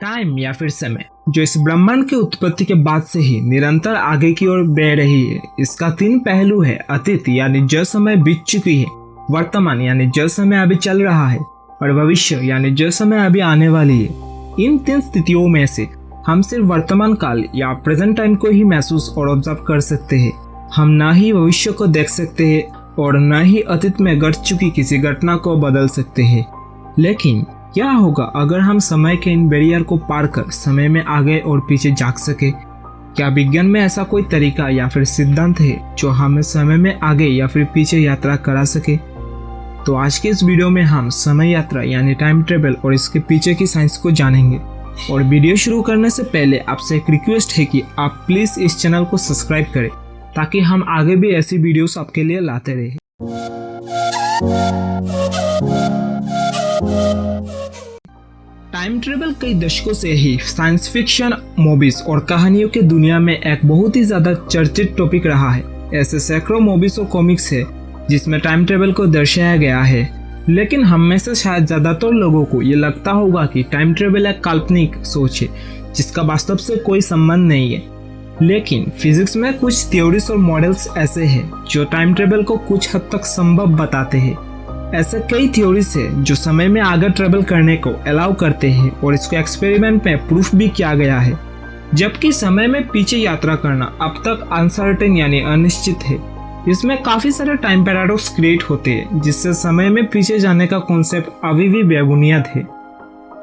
Time या फिर समय जो इस ब्रह्मांड की उत्पत्ति के बाद से ही निरंतर आगे की ओर बढ़ रही है। इसका 3 पहलू है, अतीत यानी जो समय बीत चुकी है, वर्तमान यानी जो समय अभी चल रहा है, और भविष्य यानी जो समय अभी आने वाली है। इन 3 स्थितियों में से हम सिर्फ वर्तमान काल या प्रेजेंट टाइम को ही महसूस और ऑब्जर्व कर सकते हैं। हम ना ही भविष्य को देख सकते हैं और न ही अतीत में घट चुकी किसी घटना को बदल सकते हैं। लेकिन क्या होगा अगर हम समय के इन बैरियर को पार कर समय में आगे और पीछे झांक सके? क्या विज्ञान में ऐसा कोई तरीका या फिर सिद्धांत है जो हमें समय में आगे या फिर पीछे यात्रा करा सके? तो आज के इस वीडियो में हम समय यात्रा यानी टाइम ट्रेवल और इसके पीछे की साइंस को जानेंगे। और वीडियो शुरू करने से पहले आपसे एक रिक्वेस्ट है कि आप प्लीज इस चैनल को सब्सक्राइब करें ताकि हम आगे भी ऐसी वीडियोस आपके लिए लाते रहें। टाइम ट्रेवल कई दशकों से ही साइंस फिक्शन मूवीज और कहानियों की दुनिया में एक बहुत ही ज्यादा चर्चित टॉपिक रहा है। ऐसे सैकड़ों मूवीज और कॉमिक्स है जिसमें टाइम ट्रेवल को दर्शाया गया है, लेकिन हम में से शायद ज्यादातर लोगों को ये लगता होगा कि टाइम ट्रेवल एक काल्पनिक सोच है जिसका वास्तव से कोई संबंध नहीं है। लेकिन फिजिक्स में कुछ थ्योरीज और मॉडल्स ऐसे हैं जो टाइम ट्रेवल को कुछ हद तक संभव बताते हैं। ऐसे कई थ्योरीज है जो समय में आगे ट्रेवल करने को अलाउ करते हैं और इसको एक्सपेरिमेंट में प्रूफ भी किया गया है। जबकि समय में पीछे यात्रा करना अब तक अनसर्टेन यानी अनिश्चित है। इसमें काफी सारे टाइम पैराडॉक्स क्रिएट होते हैं जिससे समय में पीछे जाने का कॉन्सेप्ट अभी भी बेबुनियाद है।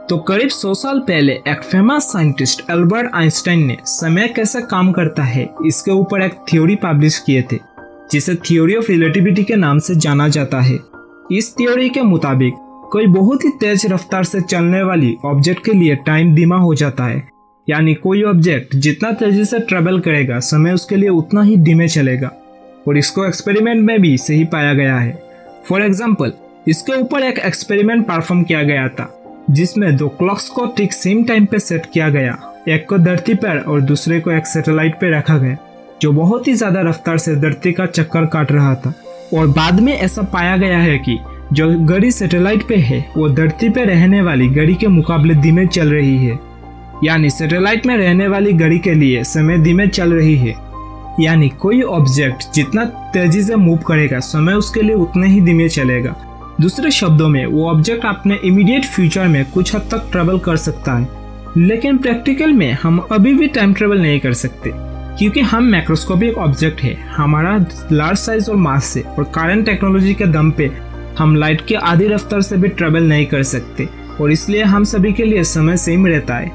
तो करीब 100 साल पहले एक फेमस साइंटिस्ट एल्बर्ट आइंस्टाइन ने समय कैसे काम करता है इसके ऊपर एक थ्योरी पब्लिश किए थे जिसे थ्योरी ऑफ रिलेटिविटी के नाम से जाना जाता है। इस थ्योरी के मुताबिक कोई बहुत ही तेज रफ्तार से चलने वाली ऑब्जेक्ट के लिए टाइम धीमा हो जाता है, यानी कोई ऑब्जेक्ट जितना तेजी से ट्रेवल करेगा समय उसके लिए उतना ही धीमे चलेगा। और इसको एक्सपेरिमेंट में भी सही पाया गया है। फॉर एग्जाम्पल, इसके ऊपर एक एक्सपेरिमेंट परफॉर्म किया गया था जिसमें 2 क्लॉक्स को ठीक सेम टाइम पे सेट किया गया। एक को धरती पर और दूसरे को एक सैटेलाइट पे रखा गया जो बहुत ही ज्यादा रफ्तार से धरती का चक्कर काट रहा था। और बाद में ऐसा पाया गया है कि जो घड़ी सैटेलाइट पे है वो धरती पे रहने वाली घड़ी के मुकाबले धीमे चल रही है, यानी सैटेलाइट में रहने वाली घड़ी के लिए समय धीमे चल रही है। यानी कोई ऑब्जेक्ट जितना तेजी से मूव करेगा समय उसके लिए उतने ही धीमे चलेगा। दूसरे शब्दों में वो ऑब्जेक्ट अपने इमीडिएट फ्यूचर में कुछ हद तक ट्रेवल कर सकता है, लेकिन प्रैक्टिकल में हम अभी भी टाइम ट्रेवल नहीं कर सकते क्योंकि हम मैक्रोस्कोपिक ऑब्जेक्ट है। हमारा लार्ज साइज और मास से और करंट टेक्नोलॉजी के दम पे हम लाइट के आधी रफ्तार से भी ट्रेवल नहीं कर सकते और इसलिए हम सभी के लिए समय सेम रहता है।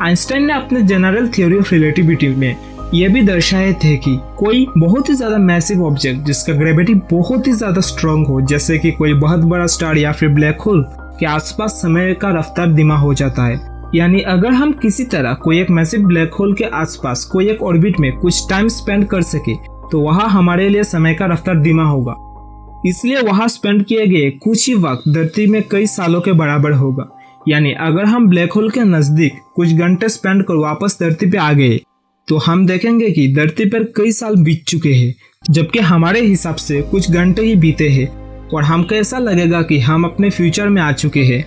आइंस्टाइन ने अपने जनरल थ्योरी ऑफ रिलेटिविटी में यह भी दर्शाए थे कि कोई बहुत ही ज्यादा मैसिव ऑब्जेक्ट जिसका ग्रेविटी बहुत ही ज्यादा स्ट्रांग हो, जैसे कि कोई बहुत बड़ा स्टार या फिर ब्लैक होल के आसपास समय का रफ्तार धीमा हो जाता है। यानी अगर हम किसी तरह कोई एक मैसिव ब्लैक होल के आसपास कोई एक ऑर्बिट में कुछ टाइम स्पेंड कर सके तो वहाँ हमारे लिए समय का रफ्तार धीमा होगा। इसलिए वहाँ स्पेंड किए गए कुछ ही वक्त धरती में कई सालों के बराबर होगा। यानी अगर हम ब्लैक होल के नजदीक कुछ घंटे स्पेंड कर वापस धरती पे आ गए तो हम देखेंगे कि धरती पर कई साल बीत चुके हैं, जबकि हमारे हिसाब से कुछ घंटे ही बीते हैं और हमको ऐसा लगेगा कि हम अपने फ्यूचर में आ चुके हैं।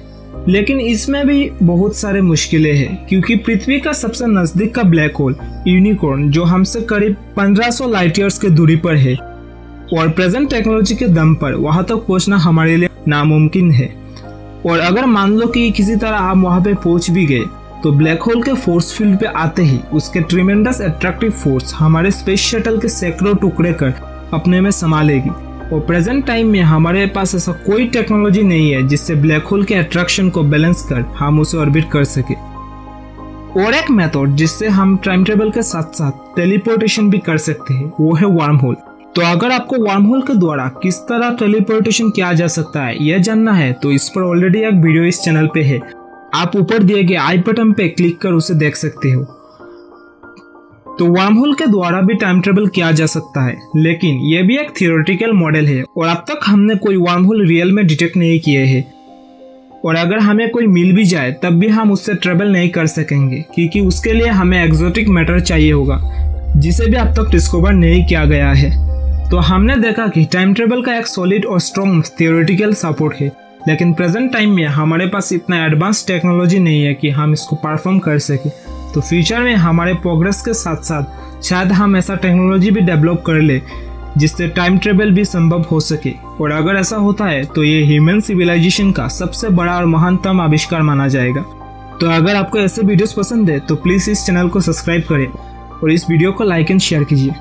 लेकिन इसमें भी बहुत सारे मुश्किलें हैं क्योंकि पृथ्वी का सबसे नजदीक का ब्लैक होल यूनिकॉर्न जो हमसे करीब 1500 लाइट ईयर्स की दूरी पर है और प्रेजेंट टेक्नोलॉजी के दम पर वहां तक पहुंचना हमारे लिए नामुमकिन है। और अगर मान लो कि किसी तरह हम वहां पे पहुंच भी गए तो ब्लैक होल के फोर्स फील्ड पे आते ही उसके ट्रिमेंडस अट्रैक्टिव फोर्स हमारे स्पेस शटल के सैकड़ों टुकड़े कर अपने में समा लेगी। और प्रेजेंट टाइम में हमारे पास ऐसा कोई टेक्नोलॉजी नहीं है जिससे ब्लैक होल के अट्रैक्शन को बैलेंस कर हम उसे ऑर्बिट कर सके। और एक मेथड जिससे हम टाइम ट्रेवल के साथ साथ टेलीपोर्टेशन भी कर सकते हैं वो है वार्म होल। तो अगर आपको वार्म होल के द्वारा किस तरह टेलीपोर्टेशन किया जा सकता है यह जानना है तो इस पर ऑलरेडी एक वीडियो इस चैनल पे है, आप ऊपर दिए गए आई बटन पे क्लिक कर उसे देख सकते हो। तो वार्म होल के द्वारा भी टाइम ट्रेवल किया जा सकता है, लेकिन यह भी एक थियोरेटिकल मॉडल है और अब तक हमने कोई वार्म होल रियल में डिटेक्ट नहीं किए हैं। और अगर हमें कोई मिल भी जाए तब भी हम उससे ट्रेवल नहीं कर सकेंगे क्योंकि उसके लिए हमें एक्सोटिक मैटर चाहिए होगा जिसे भी अब तक डिस्कवर नहीं किया गया है। तो हमने देखा कि टाइम ट्रेवल का एक सॉलिड और स्ट्रॉन्ग थियोरेटिकल सपोर्ट है लेकिन प्रेजेंट टाइम में हमारे पास इतना एडवांस टेक्नोलॉजी नहीं है कि हम इसको परफॉर्म कर सकें। तो फ्यूचर में हमारे प्रोग्रेस के साथ साथ शायद हम ऐसा टेक्नोलॉजी भी डेवलप कर ले जिससे टाइम ट्रेवल भी संभव हो सके। और अगर ऐसा होता है तो ये ह्यूमन सिविलाइजेशन का सबसे बड़ा और महानतम आविष्कार माना जाएगा। तो अगर आपको ऐसे वीडियोस पसंद है तो प्लीज़ इस चैनल को सब्सक्राइब करें और इस वीडियो को लाइक एंड शेयर कीजिए।